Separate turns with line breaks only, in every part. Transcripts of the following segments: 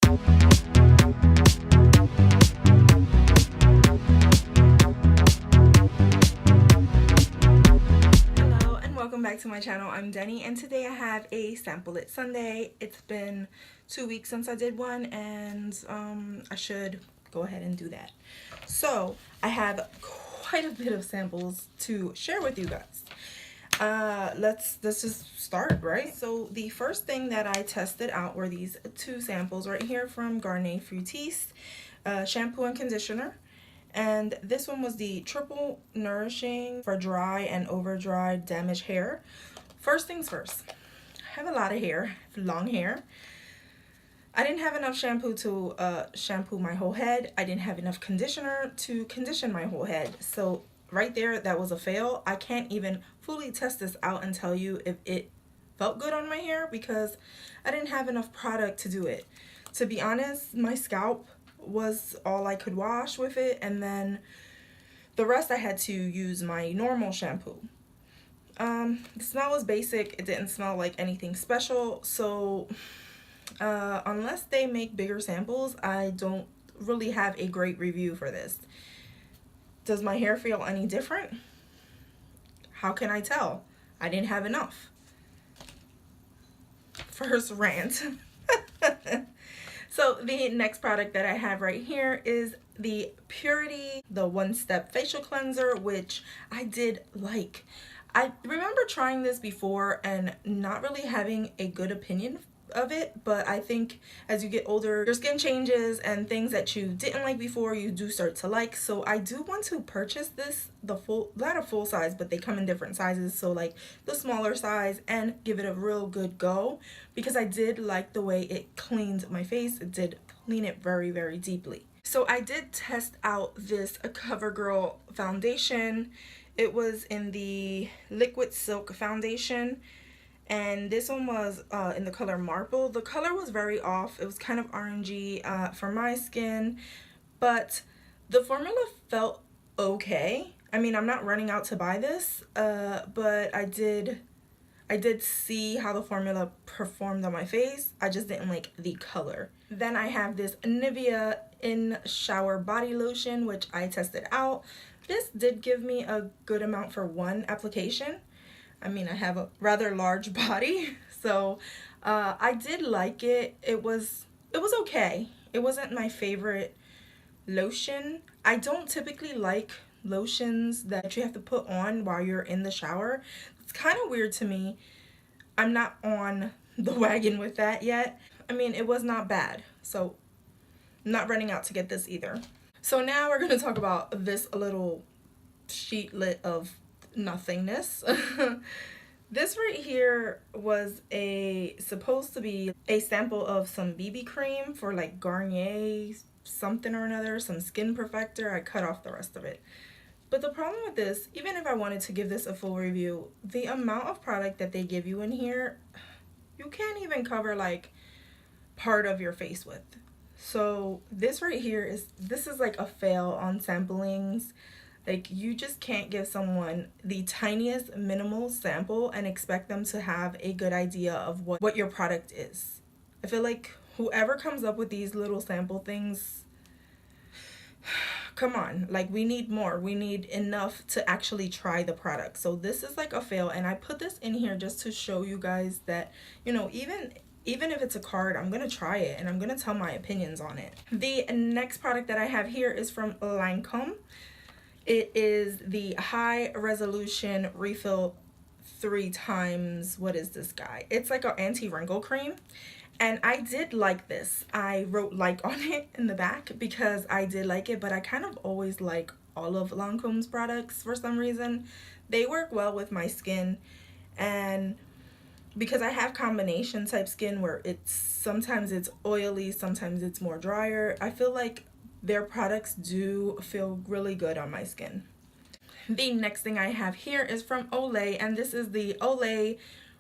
Welcome back to my channel. I'm Denny, and today I have a Sample It Sunday. It's been 2 weeks since I did one, and I should go ahead and do that. So I have quite a bit of samples to share with you guys. Let's just start, right? So the first thing that I tested out were these two samples right here from Garnier Fructis, shampoo and conditioner. And this one was the triple nourishing for dry and over dry damaged hair. First things first, I have a lot of hair, long hair. I didn't have enough shampoo to shampoo my whole head. I didn't have enough conditioner to condition my whole head. So right there, that was a fail. I can't even fully test this out and tell you if it felt good on my hair because I didn't have enough product to do it. To be honest, my scalp was all I could wash with it, and then the rest I had to use my normal shampoo. The smell was basic. It didn't smell like anything special, so unless they make bigger samples, I don't really have a great review for this. Does my hair feel any different? How can I tell? I didn't have enough. First rant. So the next product that I have right here is the Purity, the one-step facial cleanser, which I did like. I remember trying this before and not really having a good opinion of it, but I think as you get older, your skin changes and things that you didn't like before, you do start to like. So I do want to purchase this, not a full size, but they come in different sizes, so like the smaller size, and give it a real good go because I did like the way it cleaned my face. It did clean it very, very deeply. So I did test out this CoverGirl foundation. It was in the Liquid Silk foundation, and this one was in the color Marble. The color was very off. It was kind of orangey for my skin, but the formula felt okay. I mean, I'm not running out to buy this, but I did see how the formula performed on my face. I just didn't like the color. Then I have this Nivea In Shower Body Lotion, which I tested out. This did give me a good amount for one application. I mean, I have a rather large body, so I did like it. It was okay. It wasn't my favorite lotion. I don't typically like lotions that you have to put on while you're in the shower. It's kind of weird to me. I'm not on the wagon with that yet. I mean, it was not bad, so I'm not running out to get this either. So now we're going to talk about this little sheetlet of nothingness. This right here was supposed to be a sample of some BB cream for like Garnier something or another, some skin perfector. I cut off the rest of it. But the problem with this, even if I wanted to give this a full review, the amount of product that they give you in here, you can't even cover like part of your face with. So this right here is like a fail on samplings. Like, you just can't give someone the tiniest minimal sample and expect them to have a good idea of what your product is. I feel like whoever comes up with these little sample things, come on, like, we need more. We need enough to actually try the product. So this is like a fail, and I put this in here just to show you guys that, you know, even if it's a card, I'm gonna try it and I'm gonna tell my opinions on it. The next product that I have here is from Lancome. It is the High Resolution Refill 3 times, what is this guy? It's like an anti-wrinkle cream, and I did like this. I wrote like on it in the back because I did like it, but I kind of always like all of Lancome's products for some reason. They work well with my skin, and because I have combination type skin where sometimes it's oily, sometimes it's more drier, I feel like their products do feel really good on my skin. The next thing I have here is from Olay, and this is the Olay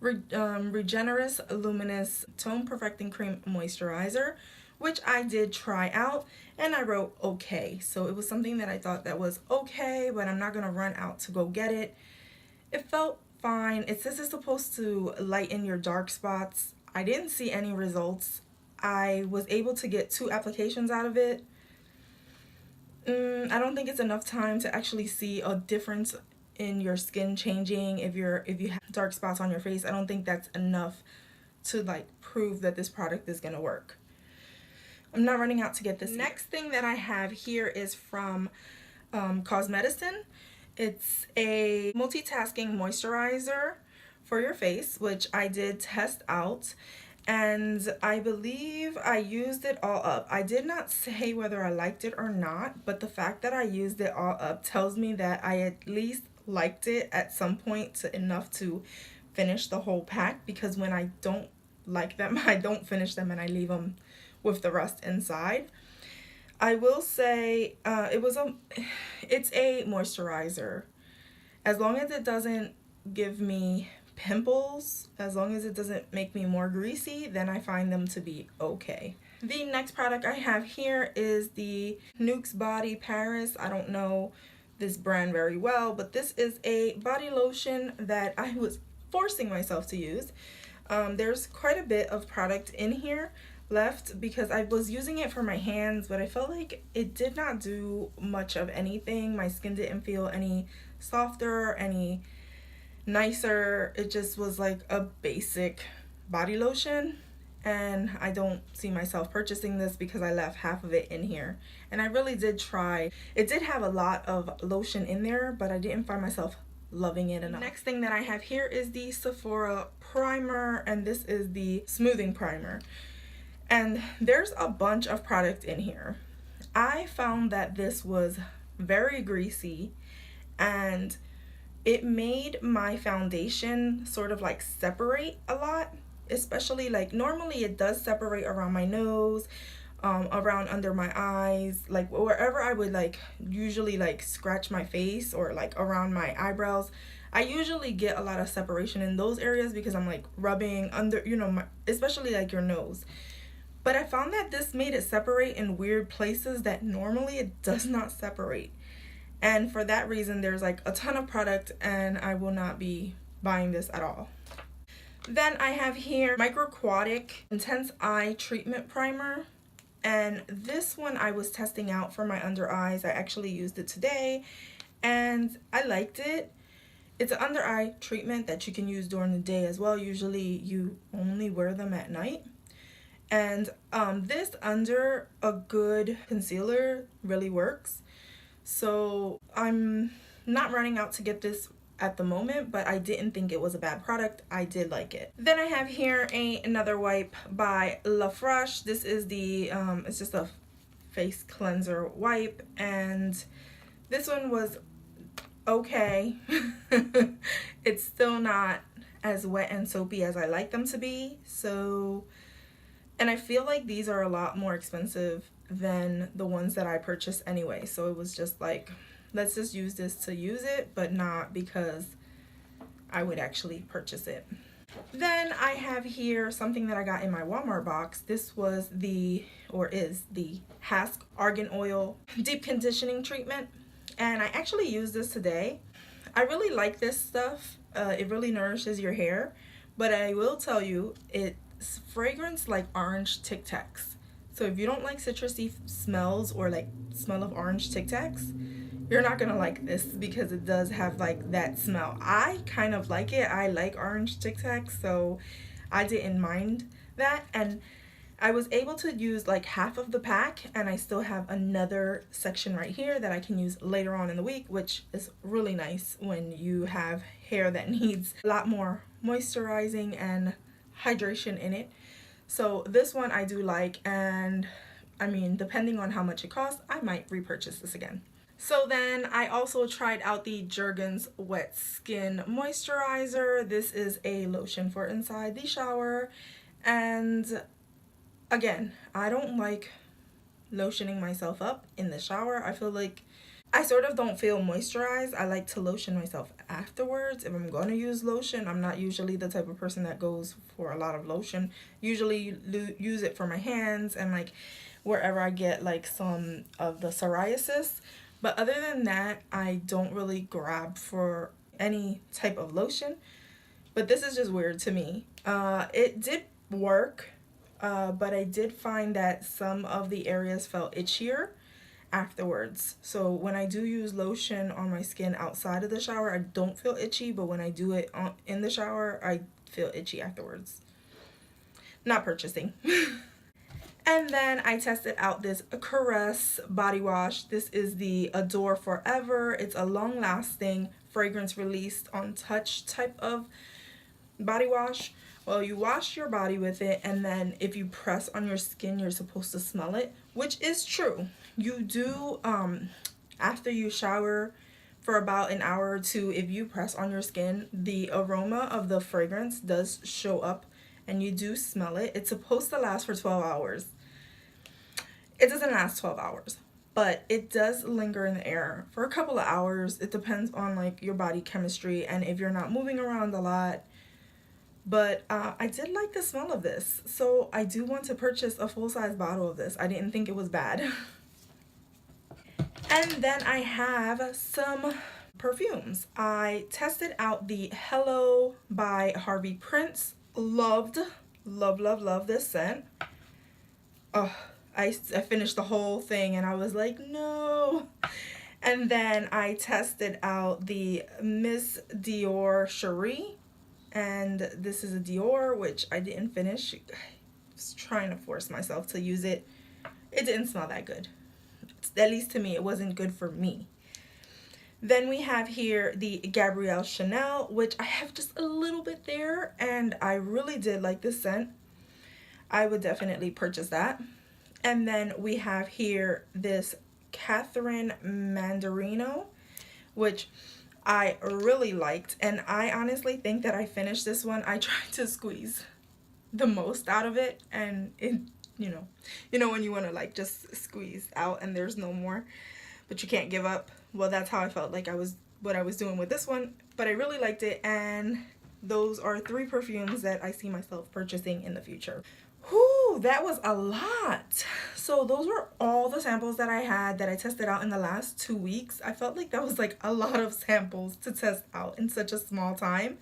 Regenerous Luminous Tone Perfecting Cream Moisturizer, which I did try out, and I wrote okay. So it was something that I thought that was okay, but I'm not gonna run out to go get it. It felt fine. It says it's supposed to lighten your dark spots. I didn't see any results. I was able to get 2 applications out of it. I don't think it's enough time to actually see a difference in your skin changing if you have dark spots on your face. I don't think that's enough to like prove that this product is gonna work. I'm not running out to get this. Next thing that I have here is from Cosmedicine. It's a multitasking moisturizer for your face, which I did test out, and I believe I used it all up. I did not say whether I liked it or not, but the fact that I used it all up tells me that I at least liked it at some point enough to finish the whole pack, because when I don't like them, I don't finish them and I leave them with the rest inside. I will say it's a moisturizer. As long as it doesn't give me pimples, as long as it doesn't make me more greasy, then I find them to be okay. The next product I have here is the Nuxe Body Paris. I don't know this brand very well, but this is a body lotion that I was forcing myself to use. There's quite a bit of product in here left because I was using it for my hands, but I felt like it did not do much of anything. My skin didn't feel any softer, any nicer. It just was like a basic body lotion, and I don't see myself purchasing this because I left half of it in here. And I really did try. It did have a lot of lotion in there, but I didn't find myself loving it enough. Next thing that I have here is the Sephora primer, and this is the smoothing primer. And there's a bunch of product in here. I found that this was very greasy, and it made my foundation sort of like separate a lot, especially like normally it does separate around my nose, around under my eyes, like wherever I would like usually like scratch my face or like around my eyebrows. I usually get a lot of separation in those areas because I'm like rubbing under, you know, especially like your nose. But I found that this made it separate in weird places that normally it does not separate. And for that reason, there's like a ton of product and I will not be buying this at all. Then I have here Microquatic Intense Eye Treatment Primer. And this one I was testing out for my under eyes. I actually used it today and I liked it. It's an under eye treatment that you can use during the day as well. Usually you only wear them at night. And this under a good concealer really works. So I'm not running out to get this at the moment, but I didn't think it was a bad product. I did like it. Then I have here another wipe by La Fresh. This is the, it's just a face cleanser wipe, and this one was okay. It's still not as wet and soapy as I like them to be. So, and I feel like these are a lot more expensive than the ones that I purchased anyway. So it was just like, let's just use this to use it, but not because I would actually purchase it. Then I have here something that I got in my Walmart box. This was the, or is the Hask Argan Oil Deep Conditioning Treatment. And I actually used this today. I really like this stuff. It really nourishes your hair. But I will tell you, it's fragrance like orange Tic Tacs. So if you don't like citrusy smells or like smell of orange Tic Tacs, you're not gonna like this because it does have like that smell. I kind of like it. I like orange Tic Tacs, so I didn't mind that. And I was able to use like half of the pack, and I still have another section right here that I can use later on in the week, which is really nice when you have hair that needs a lot more moisturizing and hydration in it. So this one I do like, and I mean, depending on how much it costs, I might repurchase this again. So then I also tried out the Jergens Wet Skin Moisturizer. This is a lotion for inside the shower, and again, I don't like lotioning myself up in the shower. I feel like I sort of don't feel moisturized. I like to lotion myself afterwards. If I'm going to use lotion, I'm not usually the type of person that goes for a lot of lotion. Usually use it for my hands and like wherever I get like some of the psoriasis. But other than that, I don't really grab for any type of lotion. But this is just weird to me. It did work. but I did find that some of the areas felt itchier afterwards. So when I do use lotion on my skin outside of the shower, I don't feel itchy, but when I do it in the shower, I feel itchy afterwards. Not purchasing. And then I tested out this Caress body wash. This is the Adore Forever. It's a long-lasting fragrance released on touch type of body wash. Well, you wash your body with it, and then if you press on your skin, you're supposed to smell it, which is true. You do, after you shower for about an hour or two, if you press on your skin, the aroma of the fragrance does show up and you do smell it. It's supposed to last for 12 hours. It doesn't last 12 hours, but it does linger in the air for a couple of hours. It depends on like your body chemistry and if you're not moving around a lot. But I did like the smell of this, so I do want to purchase a full-size bottle of this. I didn't think it was bad. And then I have some perfumes. I tested out the Hello by Harvey Prince. Loved this scent. Oh, I finished the whole thing and I was like, no. And then I tested out the Miss Dior Cherie. And this is a Dior, which I didn't finish. I was trying to force myself to use it. It didn't smell that good. At least to me, it wasn't good for me. Then we have here the Gabrielle Chanel, which I have just a little bit there. And I really did like this scent. I would definitely purchase that. And then we have here this Catherine Mandarino, which I really liked, and I honestly think that I finished this one. I tried to squeeze the most out of it, and it, you know when you want to like just squeeze out and there's no more, but you can't give up. Well, that's how I felt like what I was doing with this one, but I really liked it, and those are 3 perfumes that I see myself purchasing in the future. Whew, that was a lot. So those were all the samples that I had that I tested out in the last 2 weeks. I felt like that was like a lot of samples to test out in such a small time.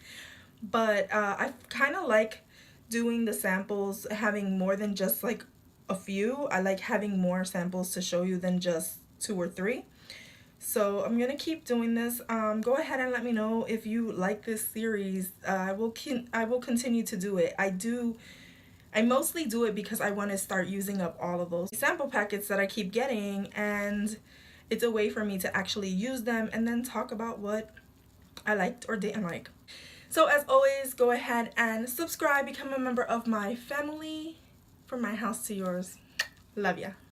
But I kind of like doing the samples, having more than just like a few. I like having more samples to show you than just 2 or 3. So I'm gonna keep doing this. Go ahead and let me know if you like this series. I will continue to do it. I mostly do it because I want to start using up all of those sample packets that I keep getting, and it's a way for me to actually use them and then talk about what I liked or didn't like. So as always, go ahead and subscribe, become a member of my family. From my house to yours. Love ya.